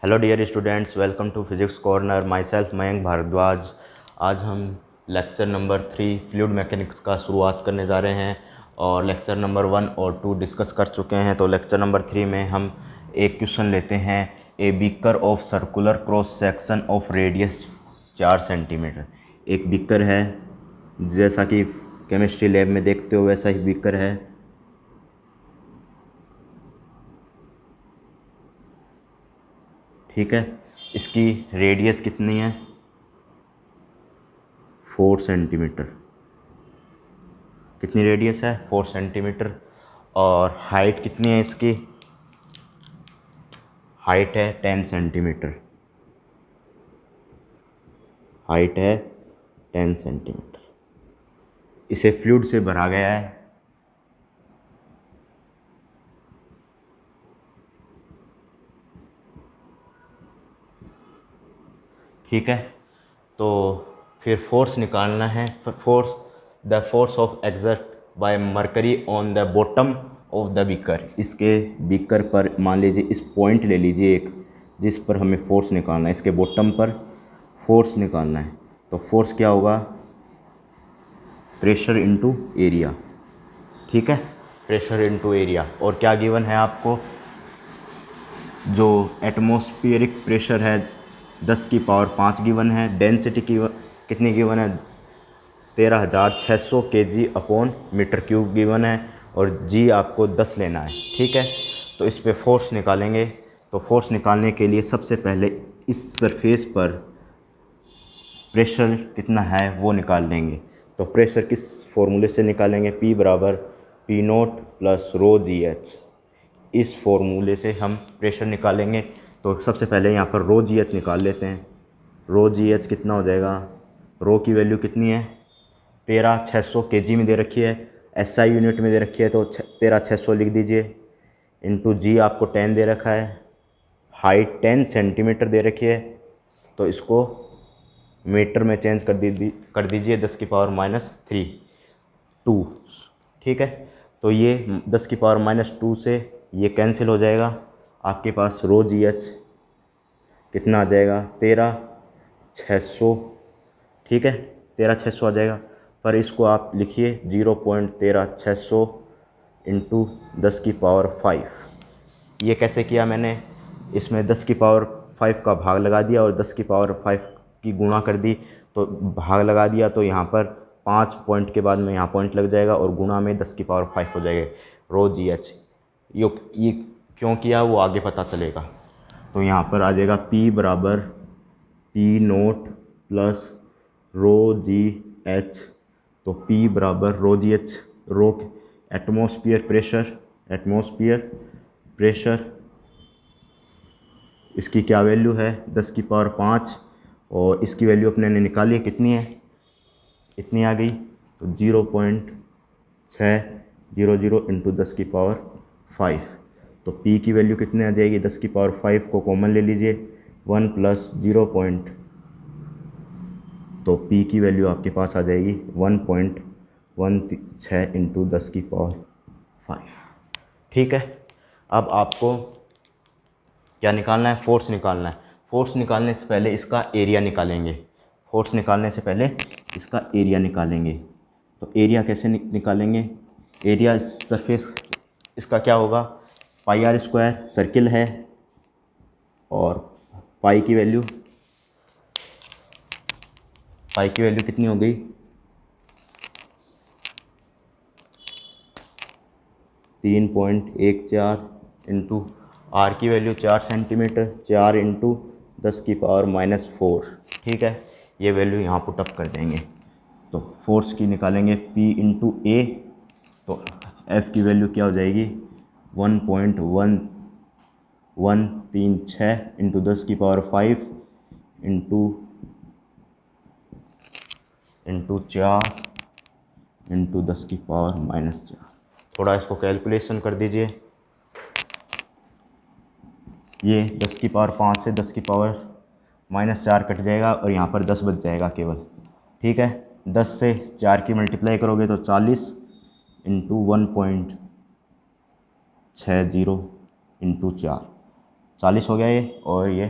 Hello dear students, welcome to physics corner. Myself Mayank Bhardwaj. आज हम lecture number 3 fluid mechanics का शुरुआत करने जा रहे हैं और लेक्चर नंबर 1 और 2 डिस्कस कर चुके हैं। तो लेक्चर नंबर 3 में हम एक क्वेश्चन लेते हैं, a beaker of circular cross section of radius 4 centimetre. एक बीकर है, जैसा कि केमिस्ट्री लैब में देखते हो वैसा ही बीकर है। ठीक है, इसकी रेडियस कितनी है? 4 सेंटीमीटर। कितनी रेडियस है? 4 सेंटीमीटर। और हाइट कितनी है इसकी? हाइट है 10 सेंटीमीटर। हाइट है 10 सेंटीमीटर। इसे फ्लूइड से भरा गया है। ठीक है, तो फिर फोर्स निकालना है। The force of exert by mercury on the bottom of the beaker. इसके बीकर पर मान लीजिए इस पॉइंट ले लीजिए एक, जिस पर हमें फोर्स निकालना है। इसके बॉटम पर फोर्स निकालना है। तो फोर्स क्या होगा? Pressure into area. ठीक है, प्रेशर इनटू एरिया। और क्या गिवन है आपको? जो एटमॉस्फेरिक प्रेशर है 10 की पावर 5 गिवन है। डेंसिटी की कितनी गिवन है? 13,600 kg upon metre cube given है। और जी आपको 10 लेना है। ठीक है, तो इस पे फोर्स निकालेंगे। तो फोर्स निकालने के लिए सबसे पहले इस सरफेस पर प्रेशर कितना है वो निकाल लेंगे। तो प्रेशर किस फॉर्मूले से निकालेंगे? P बराबर P0 प्लस रो जी एच। इस फॉर्मूले से हम प्रेशर निकालेंगे। तो सबसे पहले यहाँ पर रो जी एच निकाल लेते हैं। रो जी एच कितना हो जाएगा? रो की वैल्यू कितनी है? 13,600 kg में दे रखी है, SI यूनिट में दे रखी है, तो 13,600 लिख दीजिए। इंटू जी आपको 10 दे रखा है। हाइट 10 सेंटीमीटर दे रखी है, तो इसको मीटर में चेंज कर दीजिए 10 की पावर -3 2। ठीक है, तो ये 10 की पावर -2 से ये कैंसिल हो जाएगा। आपके पास रो जी एच कितना आ जाएगा? 13,600। ठीक है, 13,600 आ जाएगा। पर इसको आप लिखिए 0.13600 इंटू 10 की पावर 5। ये कैसे किया मैंने? इसमें 10 की पावर 5 का भाग लगा दिया और 10 की पावर 5 की गुणा कर दी। तो भाग लगा दिया तो यहाँ पर 5 पॉइंट के बाद में यहाँ पॉइंट लग जाएगा और गुणा में 10 की पावर 5 हो जाएगा रो जी एच। ये क्यों किया वो आगे पता चलेगा। तो यहाँ पर आ जाएगा P बराबर P0 प्लस रो जी एच। तो P बराबर रो जी एच, रो एटमॉस्फेयर प्रेशर, इसकी क्या वैल्यू है? 10 की पावर 5। और इसकी वैल्यू अपने ने निकाली है, कितनी है? इतनी आ गई। तो 0.600 इंटू 10 की पावर 5। तो P की वैल्यू कितनी आ जाएगी? 10 की पावर 5 को कॉमन ले लीजिए, 1 प्लस 0. तो P की वैल्यू आपके पास आ जाएगी 1.16 इंटू 10 की पावर 5। ठीक है, अब आपको क्या निकालना है? फोर्स निकालना है। फोर्स निकालने से पहले इसका एरिया निकालेंगे। फोर्स निकालने से पहले इसका एरिया निकालेंगे। तो एरिया कैसे निकालेंगे? एरिया सरफेस इसका क्या होगा? πr²। सर्किल है और पाई की वैल्यू कितनी हो गई? 3.14 इंटू आर की वैल्यू 4 सेंटीमीटर, 4 इंटू 10 की पावर -4। ठीक है, ये वैल्यू यहाँ पुटअप कर देंगे। तो फोर्स की निकालेंगे P इंटू ए। तो F की वैल्यू क्या हो जाएगी? 1.1136 इंटू 10 की पावर 5 इंटू 4 इंटू 10 की पावर -4। थोड़ा इसको कैलकुलेशन कर दीजिए। ये 10 की पावर 5 से 10 की पावर -4 कट जाएगा और यहाँ पर 10 बच जाएगा केवल। ठीक है, 10 से 4 की मल्टीप्लाई करोगे तो 40 इंटू 1.60 इंटू 4। 40 हो गया ये, और ये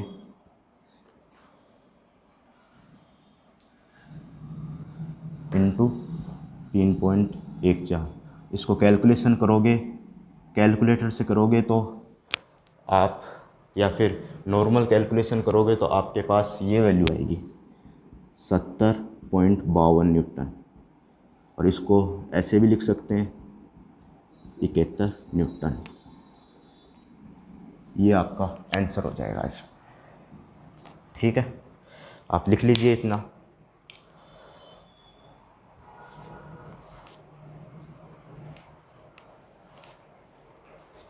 इंटू 3.14। इसको कैलकुलेशन करोगे, कैलकुलेटर से करोगे तो आप, या फिर नॉर्मल कैलकुलेशन करोगे तो आपके पास ये वैल्यू आएगी 70.52 न्यूटन। और इसको ऐसे भी लिख सकते हैं 71 न्यूटन। ये आपका आंसर हो जाएगा इसमें। ठीक है, आप लिख लीजिए इतना।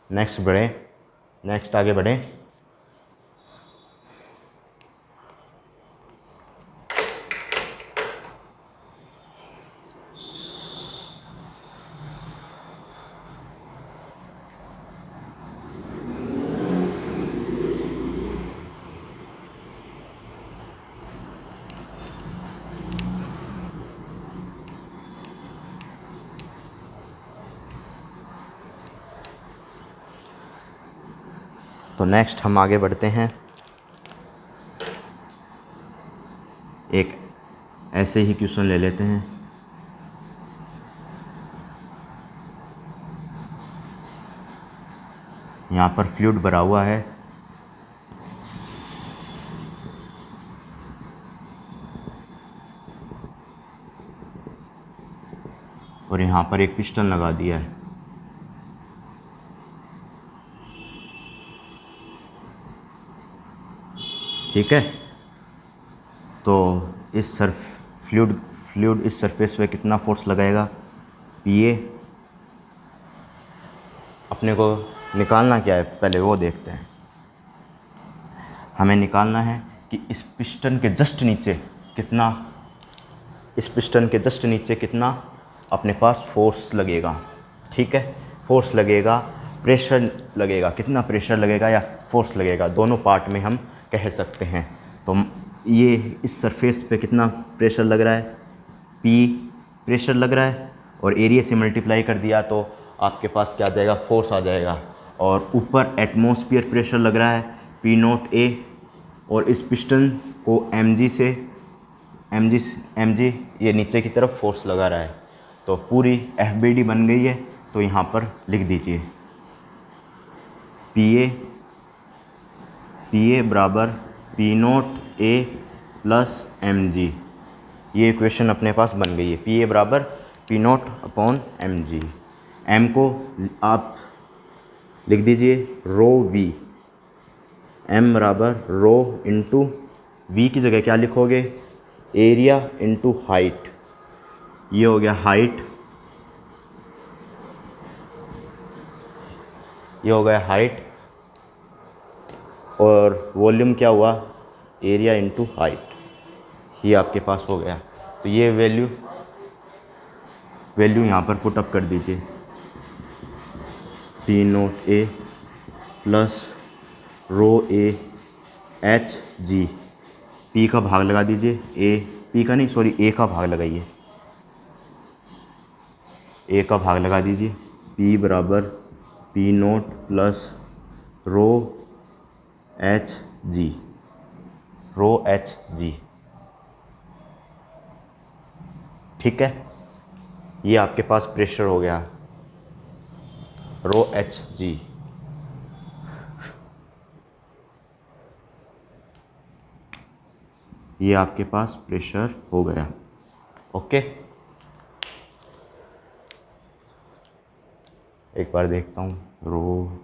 नेक्स्ट बढ़ें, नेक्स्ट आगे बढ़ें। तो नेक्स्ट हम आगे बढ़ते हैं। एक ऐसे ही क्वेश्चन ले लेते हैं। यहाँ पर फ्लूइड भरा हुआ है, और यहाँ पर एक पिस्टन लगा दिया है। ठीक है, तो इस फ्लूइड इस सरफेस पे कितना फोर्स लगाएगा, पीए। अपने को निकालना क्या है पहले वो देखते हैं। हमें निकालना है कि इस पिस्टन के जस्ट नीचे कितना, इस पिस्टन के जस्ट नीचे कितना अपने पास फोर्स लगेगा। ठीक है, फोर्स लगेगा, प्रेशर लगेगा, कितना प्रेशर लगेगा या फोर्स लगेगा, दोनों पार्ट में हम कह सकते हैं। तो ये इस सरफेस पे कितना प्रेशर लग रहा है, पी प्रेशर लग रहा है, और एरिया से मल्टीप्लाई कर दिया तो आपके पास क्या आ जाएगा, फोर्स आ जाएगा। और ऊपर एटमॉस्फेयर प्रेशर लग रहा है पी नॉट ए, और इस पिस्टन को एम जी ये नीचे की तरफ फोर्स लगा रहा है। तो पूरी एफ बी डी बन गई है। तो यहाँ पर लिख दीजिए पी ए बराबर P naught A plus M G. ये इक्वेशन अपने पास बन गई है, पी ए बराबर P naught upon M G. M को आप लिख दीजिए रो वी, एम बराबर रो इंटू वी की जगह क्या लिखोगे, एरिया इंटू हाइट। ये हो गया हाइट, ये हो गया हाइट, और वॉल्यूम क्या हुआ, एरिया इंटू हाइट। ये आपके पास हो गया। तो ये वैल्यू यहाँ पर पुट अप कर दीजिए, P naught A plus rho A H ji. P का भाग लगा दीजिए, पी का नहीं सॉरी ए का भाग लगाइए, ए का भाग लगा दीजिए। पी बराबर P naught plus rho H G, rho H G. ठीक है, ये आपके पास प्रेशर हो गया रो एच जी। ये आपके पास प्रेशर हो गया। ओके, एक बार देखता हूँ, रो,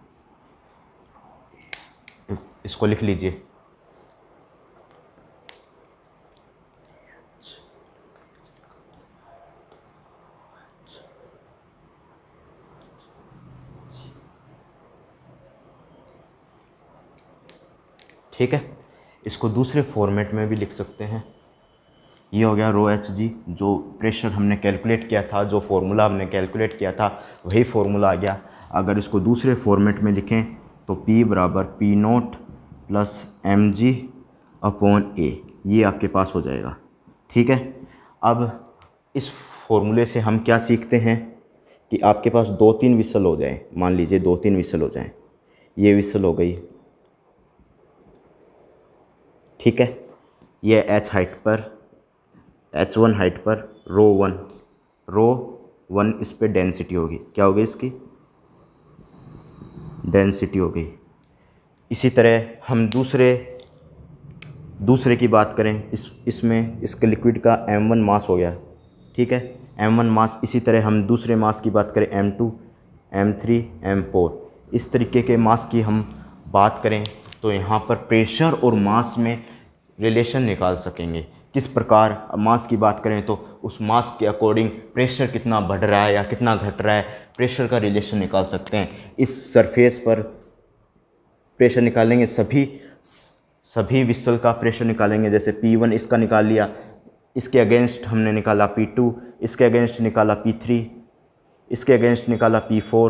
इसको लिख लीजिए, ठीक है। इसको दूसरे फॉर्मेट में भी लिख सकते हैं। ये हो गया रो एच जी, जो प्रेशर हमने कैलकुलेट किया था, जो फार्मूला हमने कैलकुलेट किया था वही फार्मूला आ गया। अगर इसको दूसरे फॉर्मेट में लिखें तो P बराबर P naught plus M G upon A, ये आपके पास हो जाएगा। ठीक है, अब इस फॉर्मूले से हम क्या सीखते हैं कि आपके पास 2-3 विसल हो जाए, मान लीजिए 2-3 विसल हो जाएं। ये विसल हो गई, ठीक है। ये h हाइट पर, h1 हाइट पर रो वन इस पे डेंसिटी होगी। क्या होगी इसकी? डेंसिटी हो गई। इसी तरह हम दूसरे की बात करें, इसमें इसके लिक्विड का m1 मास हो गया, ठीक है, m1 मास। इसी तरह हम दूसरे मास की बात करें, m2, m3, m4। इस तरीके के मास की हम बात करें तो यहाँ पर प्रेशर और मास में रिलेशन निकाल सकेंगे। किस प्रकार? मास की बात करें तो उस मास के अकॉर्डिंग प्रेशर कितना बढ़ रहा है या कितना घट रहा है, प्रेशर का रिलेशन निकाल सकते हैं। इस सरफेस पर प्रेशर निकालेंगे, सभी विसल का प्रेशर निकालेंगे। जैसे P1 इसका निकाल लिया, इसके अगेंस्ट हमने निकाला P2, इसके अगेंस्ट निकाला P3, इसके अगेंस्ट निकाला P4।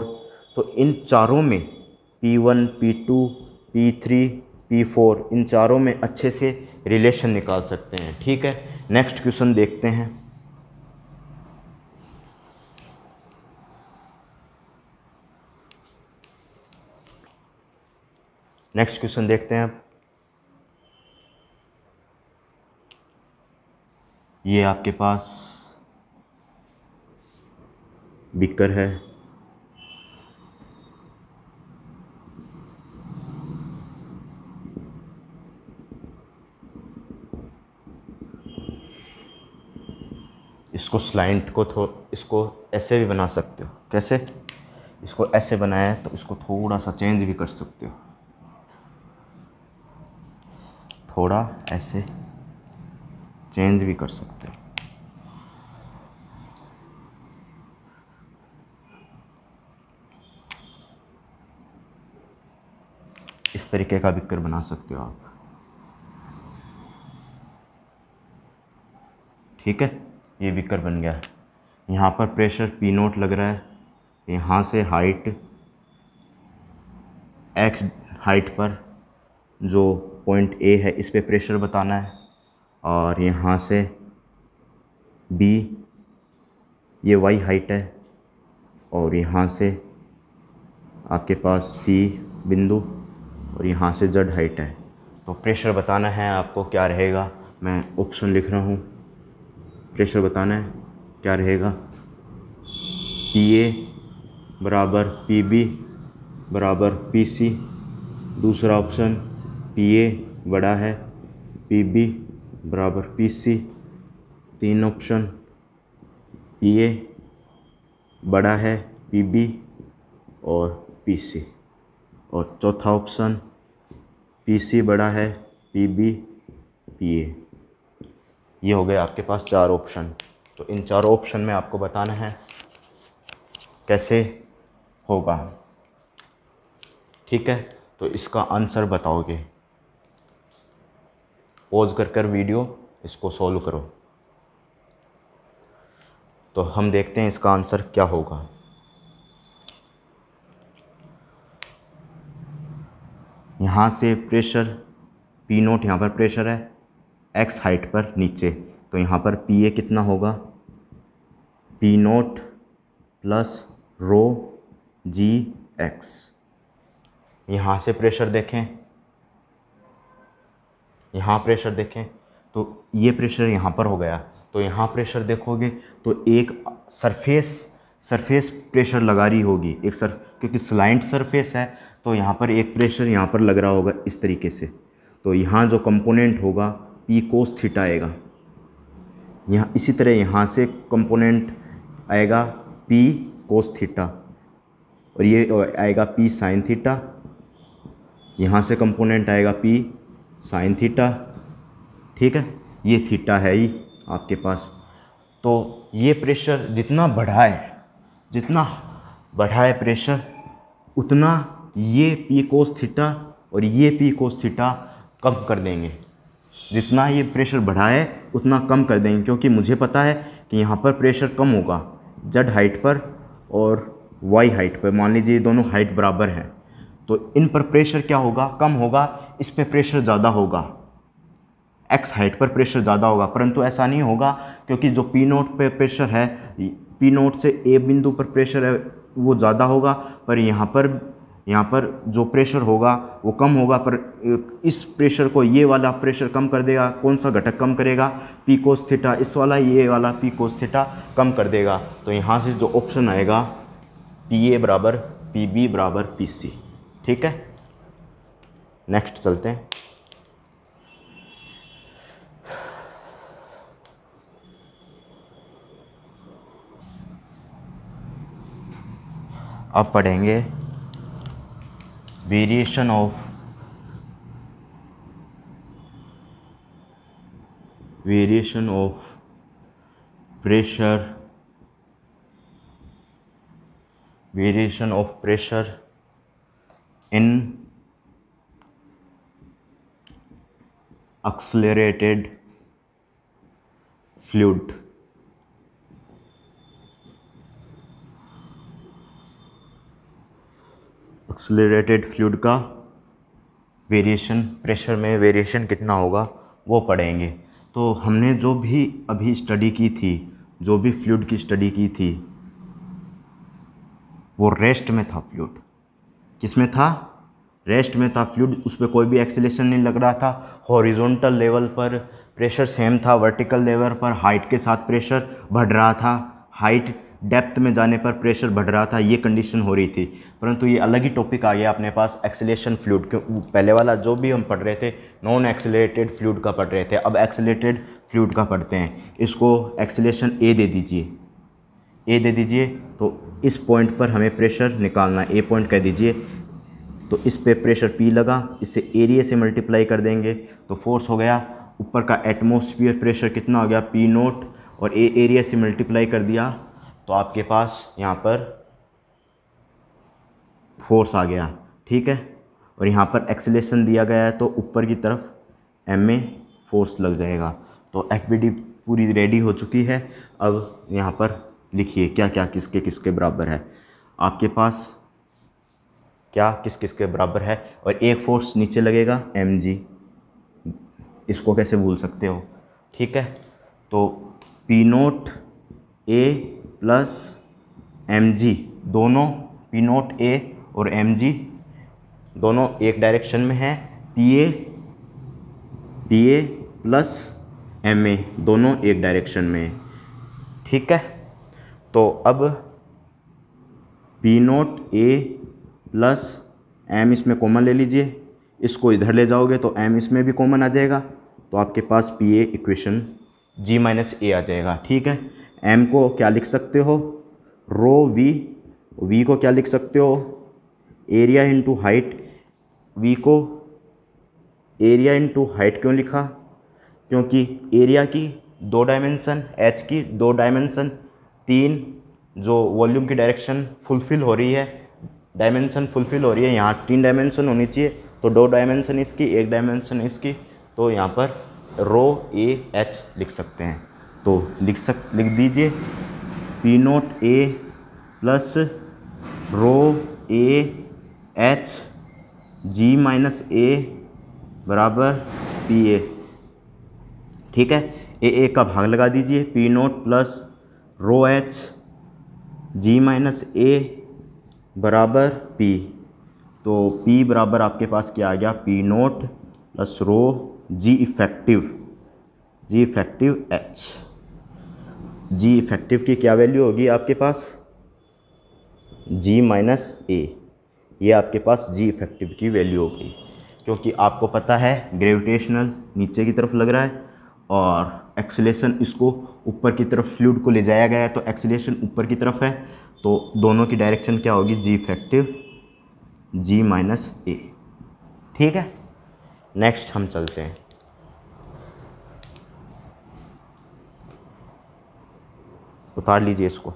तो इन चारों में P1, P2, P3, P4, इन चारों में अच्छे से रिलेशन निकाल सकते हैं, ठीक है। नेक्स्ट क्वेश्चन देखते हैं। नेक्स्ट क्वेश्चन देखते हैं अब। ये आपके पास बीकर है, इसको स्लाइंट को इसको ऐसे भी बना सकते हो। कैसे? इसको ऐसे बनाया है तो इसको थोड़ा सा चेंज भी कर सकते हो, थोड़ा ऐसे चेंज भी कर सकते हो। इस तरीके का बीकर बना सकते हो आप, ठीक है। ये बीकर बन गया। यहाँ पर प्रेशर P0 लग रहा है, यहाँ से हाइट x हाइट पर जो पॉइंट A है इस पे प्रेशर बताना है, और यहाँ से B, ये y हाइट है, और यहाँ से आपके पास C बिंदु, और यहाँ से Z हाइट है। तो प्रेशर बताना है आपको, क्या रहेगा? मैं ऑप्शन लिख रहा हूँ। प्रेशर बताना है, क्या रहेगा? PA बराबर PB बराबर PC। दूसरा ऑप्शन PA बड़ा है, PB बराबर PC। तीन ऑप्शन PA बड़ा है, PB और PC। और चौथा ऑप्शन PC बड़ा है, PB, PA। ये हो गए आपके पास चार ऑप्शन। तो इन चारों ऑप्शन में आपको बताना है कैसे होगा, ठीक है। तो इसका आंसर बताओगे, पॉज कर वीडियो इसको सॉल्व करो। तो हम देखते हैं इसका आंसर क्या होगा। यहाँ से प्रेशर P0, यहाँ पर प्रेशर है x हाइट पर नीचे, तो यहाँ पर PA कितना होगा? P0 प्लस रो GX। यहाँ से प्रेशर देखें, यहाँ प्रेशर देखें तो ये प्रेशर यहाँ पर हो गया। तो यहाँ प्रेशर देखोगे तो एक सरफेस प्रेशर लगा रही होगी, क्योंकि स्लाइंट सरफेस है तो यहाँ पर एक प्रेशर यहाँ पर लग रहा होगा इस तरीके से। तो यहाँ जो कंपोनेंट होगा P कोस थीटा आएगा। यहाँ इसी तरह यहाँ से कंपोनेंट आएगा P कोस थीटा, और ये आएगा P साइन थीटा। यहाँ से कंपोनेंट आएगा P साइन थीटा, ठीक है। ये थीटा है ही आपके पास। तो ये प्रेशर जितना बढ़ा है प्रेशर, उतना ये P कोस थीटा और ये P कोस थीटा कम कर देंगे। जितना ये प्रेशर बढ़ा है उतना कम कर देंगे, क्योंकि मुझे पता है कि यहाँ पर प्रेशर कम होगा Z हाइट पर और Y हाइट पर। मान लीजिए ये दोनों हाइट बराबर हैं, तो इन पर प्रेशर क्या होगा? कम होगा। इस पे प्रेशर ज़्यादा होगा, X हाइट पर प्रेशर ज़्यादा होगा। परंतु ऐसा नहीं होगा, क्योंकि जो P0 पे प्रेशर है, P0 से A बिंदु पर प्रेशर है वो ज़्यादा होगा, पर यहाँ पर यहाँ पर जो प्रेशर होगा वो कम होगा, पर इस प्रेशर को ये वाला प्रेशर कम कर देगा। कौन सा घटक कम करेगा? P cos theta. इस वाला ये वाला पी कोस थीटा कम कर देगा। तो यहाँ से जो ऑप्शन आएगा पी ए बराबर पी बी बराबर पी सी। ठीक है, नेक्स्ट चलते हैं। अब पढ़ेंगे variation of pressure in accelerated fluid। Accelerated fluid का वेरिएशन, प्रेशर में वेरिएशन कितना होगा वो पढ़ेंगे। तो हमने जो भी अभी स्टडी की थी, जो भी फ्लूइड की स्टडी की थी, वो रेस्ट में था फ्लूइड। किस में था? रेस्ट में था फ्लूइड। उस पर कोई भी एक्सेलेरेशन नहीं लग रहा था। हॉरिजॉन्टल लेवल पर प्रेशर सेम था, वर्टिकल लेवल पर हाइट के साथ प्रेशर बढ़ रहा था, हाइट डेप्थ में जाने पर प्रेशर बढ़ रहा था, ये कंडीशन हो रही थी। परंतु ये अलग ही टॉपिक आ गया अपने पास, एक्सेलेरेशन फ्लूइड। क्यों? पहले वाला जो भी हम पढ़ रहे थे नॉन एक्सेलरेटेड फ्लूइड का पढ़ रहे थे, अब एक्सेलरेटेड फ्लूइड का पढ़ते हैं। इसको एक्सेलेरेशन ए दे दीजिए, तो इस पॉइंट पर हमें प्रेशर निकालना है, ए पॉइंट कह दीजिए। तो इस पे प्रेशर P लगा, इससे एरिया से मल्टीप्लाई कर देंगे तो फोर्स हो गया। ऊपर का एटमॉस्फेयर प्रेशर कितना हो गया? P नोट, और एरिया से मल्टीप्लाई कर दिया तो आपके पास यहाँ पर फोर्स आ गया। ठीक है, और यहाँ पर एक्सेलेरेशन दिया गया है तो ऊपर की तरफ m में फोर्स लग जाएगा। तो FBD पूरी रेडी हो चुकी है। अब यहाँ पर लिखिए क्या क्या किसके किसके बराबर है। आपके पास क्या किस किस के बराबर है, और एक फोर्स नीचे लगेगा mg, इसको कैसे भूल सकते हो? ठीक है, तो P naught A plus mg, दोनों P नोट A और mg दोनों एक डायरेक्शन में है। PA प्लस MA दोनों एक डायरेक्शन में है। ठीक है, तो अब P naught A plus m इसमें कॉमन ले लीजिए, इसको इधर ले जाओगे तो m इसमें भी कॉमन आ जाएगा, तो आपके पास P A equation g minus A आ जाएगा। ठीक है, m को क्या लिख सकते हो? रो v को क्या लिख सकते हो? Area into height. v को एरिया इंटू हाइट क्यों लिखा? क्योंकि एरिया की 2 डायमेंशन, h की 2 डायमेंशन, 3 जो वॉल्यूम की डायरेक्शन फुलफिल हो रही है, डायमेंशन फुलफिल हो रही है, यहाँ 3 डायमेंशन होनी चाहिए, तो 2 डायमेंशन इसकी, 1 डायमेंशन इसकी, तो यहाँ पर रो ए एच लिख सकते हैं। तो लिख दीजिए P naught A plus rho A H G minus A बराबर पी ए। ठीक है, ए का भाग लगा दीजिए, P naught plus rho H G minus A बराबर P। तो P बराबर आपके पास क्या आ गया? P naught plus rho G effective H। जी इफेक्टिव की क्या वैल्यू होगी आपके पास? G माइनस A, ये आपके पास जी इफेक्टिव की वैल्यू होगी। क्योंकि आपको पता है ग्रेविटेशनल नीचे की तरफ लग रहा है और एक्सेलेरेशन इसको ऊपर की तरफ फ्लूइड को ले जाया गया है, तो एक्सेलेरेशन ऊपर की तरफ है, तो दोनों की डायरेक्शन क्या होगी? जी इफेक्टिव G माइनस A। ठीक है, नेक्स्ट हम चलते हैं। उतार लीजिए इसको।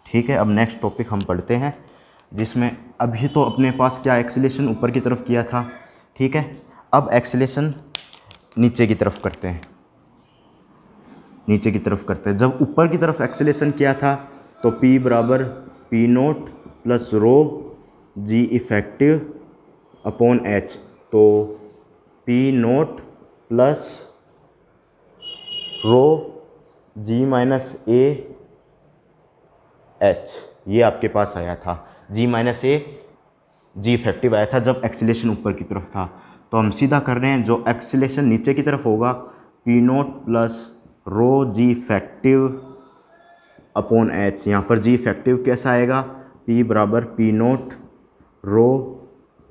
ठीक है, अब नेक्स्ट टॉपिक हम पढ़ते हैं, जिसमें अभी तो अपने पास क्या एक्सेलेरेशन ऊपर की तरफ किया था। ठीक है, अब एक्सेलेरेशन नीचे की तरफ करते हैं। जब ऊपर की तरफ एक्सेलेरेशन किया था तो P बराबर P naught plus rho G effective upon H। तो P naught plus rho G minus A H, ये आपके पास आया था। जी माइनस ए जी इफेक्टिव आया था जब एक्सीलेशन ऊपर की तरफ था। तो हम सीधा कर रहे हैं, जो एक्सीलेशन नीचे की तरफ होगा P note plus rho G effective upon H. यहाँ पर जी इफेक्टिव कैसा आएगा, पी बराबर पी नोट रो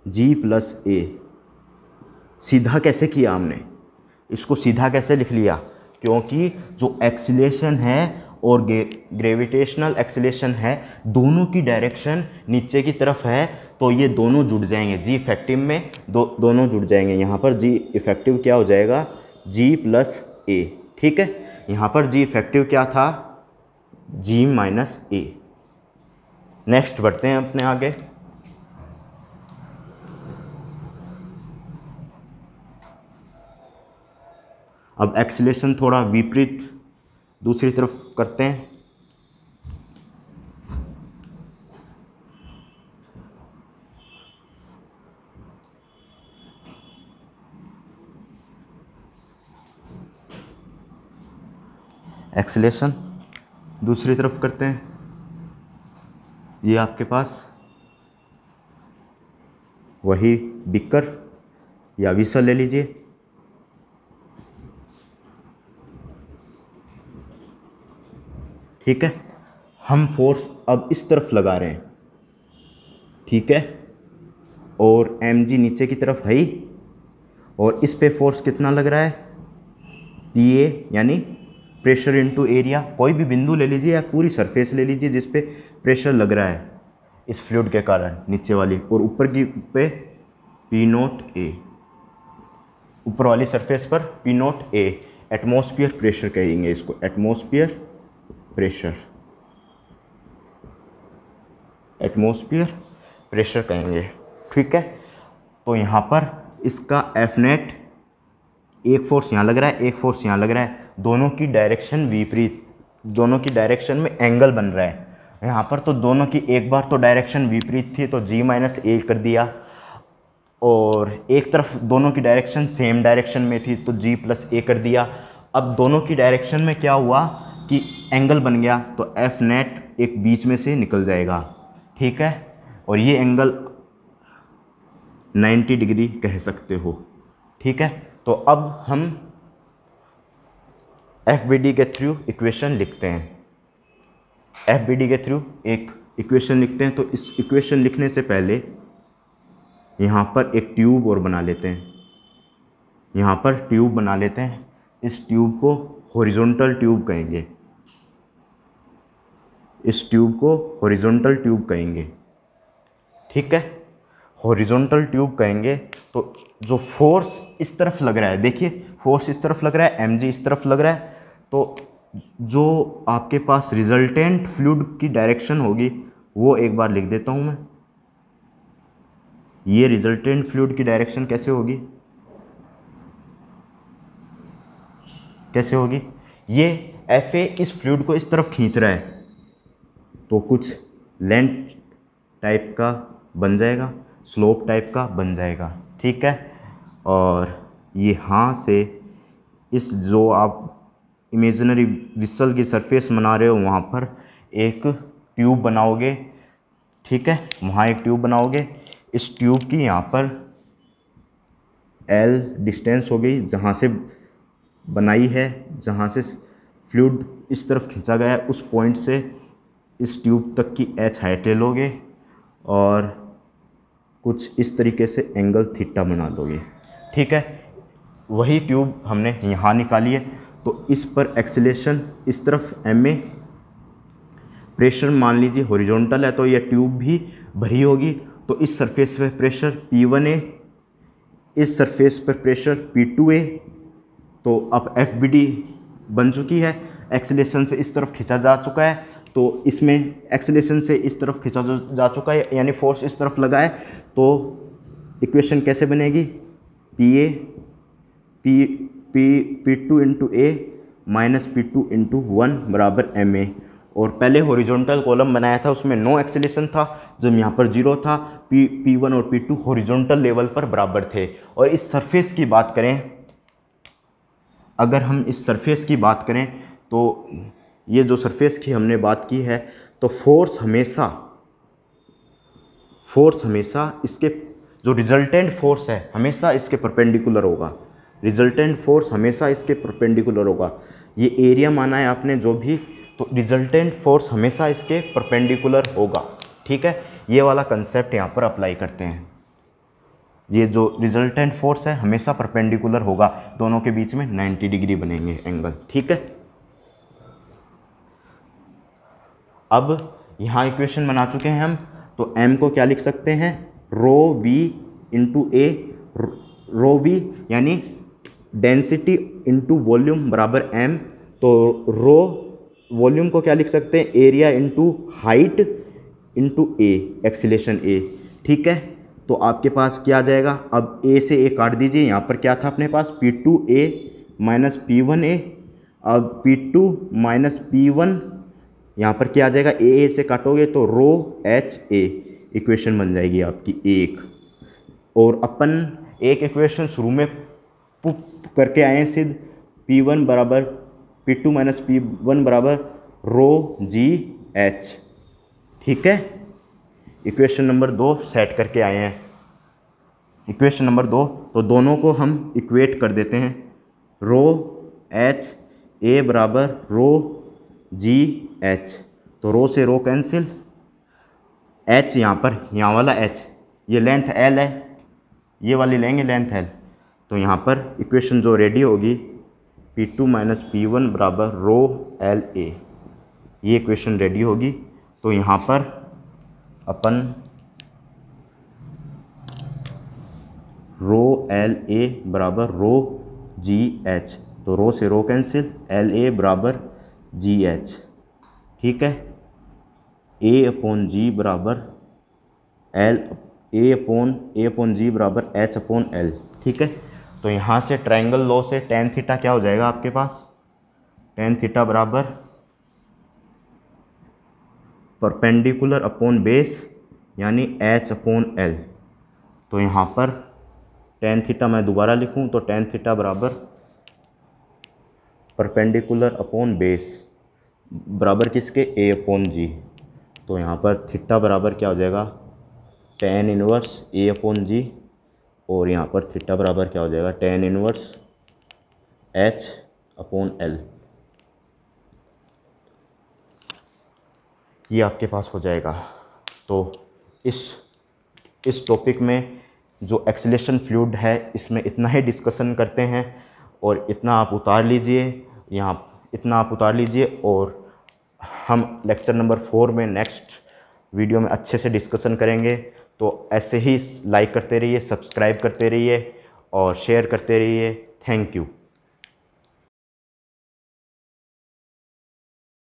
जी प्लस ए। सीधा कैसे किया हमने, इसको सीधा कैसे लिख लिया, क्योंकि जो एक्सीलेशन है और ग्रेविटेशनल एक्सीलेशन है दोनों की डायरेक्शन नीचे की तरफ है, तो ये दोनों जुड़ जाएंगे जी इफेक्टिव में, दोनों जुड़ जाएंगे। यहाँ पर जी इफेक्टिव क्या हो जाएगा, जी प्लस ए। ठीक है, यहाँ पर जी इफेक्टिव क्या था, जी माइनस ए। नेक्स्ट बढ़ते हैं अपने आगे। अब एक्सीलेशन थोड़ा विपरीत दूसरी तरफ करते हैं। एक्सीलेशन दूसरी तरफ करते हैं। ये आपके पास वही बिकर या विसल ले लीजिए। ठीक है, हम फोर्स अब इस तरफ लगा रहे हैं। ठीक है, और एम जी नीचे की तरफ है ही, और इस पे फोर्स कितना लग रहा है, पी ए यानी प्रेशर इनटू एरिया। कोई भी बिंदु ले लीजिए या पूरी सरफेस ले लीजिए जिस पे प्रेशर लग रहा है इस फ्लूइड के कारण, नीचे वाली और ऊपर की पे पी नोट ए, ऊपर वाली सरफेस पर पी नोट ए। एटमॉस्फेयर प्रेशर कहेंगे इसको, एटमॉस्फेयर प्रेशर, एटमॉस्फेयर प्रेशर कहेंगे। ठीक है, तो यहाँ पर इसका एफ नेट, एक फोर्स यहाँ लग रहा है, एक फोर्स यहाँ लग रहा है, दोनों की डायरेक्शन विपरीत, दोनों की डायरेक्शन में एंगल बन रहा है। यहाँ पर तो दोनों की एक बार तो डायरेक्शन विपरीत थी तो जी माइनस ए कर दिया, और एक तरफ दोनों की डायरेक्शन सेम डायरेक्शन में थी तो जी प्लस ए कर दिया। अब दोनों की डायरेक्शन में क्या हुआ कि एंगल बन गया, तो एफ नेट एक बीच में से निकल जाएगा। ठीक है, और ये एंगल 90 डिग्री कह सकते हो। ठीक है, तो अब हम एफ बी डी के थ्रू इक्वेशन लिखते हैं। एफ बी डी के थ्रू एक इक्वेशन लिखते हैं, तो इस इक्वेशन लिखने से पहले यहाँ पर एक ट्यूब और बना लेते हैं। यहाँ पर ट्यूब बना लेते हैं, इस ट्यूब को हॉरिजॉन्टल ट्यूब कहेंगे, इस ट्यूब को हॉरिजॉन्टल ट्यूब कहेंगे। ठीक है, हॉरिजॉन्टल ट्यूब कहेंगे। तो जो फोर्स इस तरफ लग रहा है, देखिए फोर्स इस तरफ लग रहा है, एम जी इस तरफ लग रहा है, तो जो आपके पास रिजल्टेंट फ्लूइड की डायरेक्शन होगी वो एक बार लिख देता हूँ मैं। ये रिजल्टेंट फ्लूइड की डायरेक्शन कैसे होगी, कैसे होगी, ये एफ ए इस फ्लूइड को इस तरफ खींच रहा है तो कुछ लेंथ टाइप का बन जाएगा, स्लोप टाइप का बन जाएगा। ठीक है, और यहाँ से इस जो आप इमेजिनरी विसल की सरफेस बना रहे हो वहाँ पर एक ट्यूब बनाओगे। ठीक है, वहाँ एक ट्यूब बनाओगे, इस ट्यूब की यहाँ पर एल डिस्टेंस हो गई जहाँ से बनाई है, जहाँ से फ्लूइड इस तरफ खींचा गया है, उस पॉइंट से इस ट्यूब तक की एच हाइट ले लोगे और कुछ इस तरीके से एंगल थीटा बना लोगे। ठीक है, वही ट्यूब हमने यहाँ निकाली है, तो इस पर एक्सीलेशन इस तरफ एम ए, प्रेशर मान लीजिए हॉरिजॉन्टल है तो ये ट्यूब भी भरी होगी, तो इस सरफेस पर प्रेशर P1A, इस सरफेस पर प्रेशर P2A। तो अब FBD बन चुकी है, एक्सीलेशन से इस तरफ खींचा जा चुका है, तो इसमें एक्सीलेशन से इस तरफ खींचा जा चुका है यानी फोर्स इस तरफ लगा है। तो इक्वेशन कैसे बनेगी, PA P2 into A minus P2 into 1 बराबर MA। और पहले हॉरिजॉन्टल कॉलम बनाया था उसमें नो एक्सीलेशन था, जब यहाँ पर 0 था, P1 और P2 हॉरिजॉन्टल लेवल पर बराबर थे। और इस सरफेस की बात करें अगर हम इस सरफेस की बात करें तो ये जो सरफेस की हमने बात की है, तो फोर्स हमेशा इसके जो रिजल्टेंट फोर्स है हमेशा इसके परपेंडिकुलर होगा। रिजल्टेंट फोर्स हमेशा इसके परपेंडिकुलर होगा। ये एरिया माना है आपने जो भी, तो रिजल्टेंट फोर्स हमेशा इसके परपेंडिकुलर होगा। ठीक है, ये वाला कंसेप्ट यहाँ पर अप्लाई करते हैं। ये जो रिजल्टेंट फोर्स है हमेशा परपेंडिकुलर होगा, दोनों के बीच में 90 डिग्री बनेंगे एंगल। ठीक है, अब यहाँ इक्वेशन बना चुके हैं हम, तो m को क्या लिख सकते हैं, rho V into A. Rho V यानी डेंसिटी इंटू वॉल्यूम बराबर m, तो रो वॉल्यूम को क्या लिख सकते हैं, एरिया इंटू हाइट इंटू ए, एक्सीलेशन ए। ठीक है, तो आपके पास क्या आ जाएगा, अब a से a काट दीजिए, यहाँ पर क्या था अपने पास P2a माइनस P1a। अब P2 माइनस P1 यहाँ पर क्या आ जाएगा, ए से काटोगे तो रो एच ए, इक्वेशन बन जाएगी आपकी एक। और अपन एक इक्वेशन शुरू में पुट करके आए हैं सिद्ध, P1 बराबर P2 माइनस P1 बराबर रो जी एच। ठीक है, इक्वेशन नंबर 2 सेट करके आए हैं। इक्वेशन नंबर 2, तो दोनों को हम इक्वेट कर देते हैं, रो एच ए बराबर रो जी एच। तो रो से रो कैंसिल, एच यहाँ पर, यहाँ वाला एच, ये लेंथ एल है, ये वाली लेंगे लेंथ एल। तो यहाँ पर इक्वेशन जो रेडी होगी, P2 माइनस P1 बराबर रो एल ए, ये इक्वेशन रेडी होगी। तो यहाँ पर अपन रो एल ए बराबर रो जी एच, तो रो से रो कैंसिल, एल ए बराबर जी एच। ठीक है, ए अपॉन जी बराबर एल, ए अपॉन जी बराबर एच अपॉन एल। ठीक है, तो यहाँ से ट्रायंगल लॉ से टेन थीटा क्या हो जाएगा आपके पास, टेन थीटा बराबर परपेंडिकुलर अपॉन बेस यानी एच अपॉन एल। तो यहाँ पर टेन थीटा मैं दोबारा लिखूँ तो टेन थीटा बराबर परपेंडिकुलर अपॉन बेस बराबर किसके, ए अपॉन जी। तो यहाँ पर थीटा बराबर क्या हो जाएगा, टेन इनवर्स ए अपॉन जी, और यहाँ पर थीटा बराबर क्या हो जाएगा, tan inverse H upon L. ये आपके पास हो जाएगा। तो इस टॉपिक में जो एक्सीलरेशन फ्लूइड है इसमें इतना ही डिस्कशन करते हैं, और इतना आप उतार लीजिए, यहाँ इतना आप उतार लीजिए, और हम लेक्चर नंबर 4 में नेक्स्ट वीडियो में अच्छे से डिस्कशन करेंगे। तो ऐसे ही लाइक करते रहिए, सब्सक्राइब करते रहिए और शेयर करते रहिए। Thank you.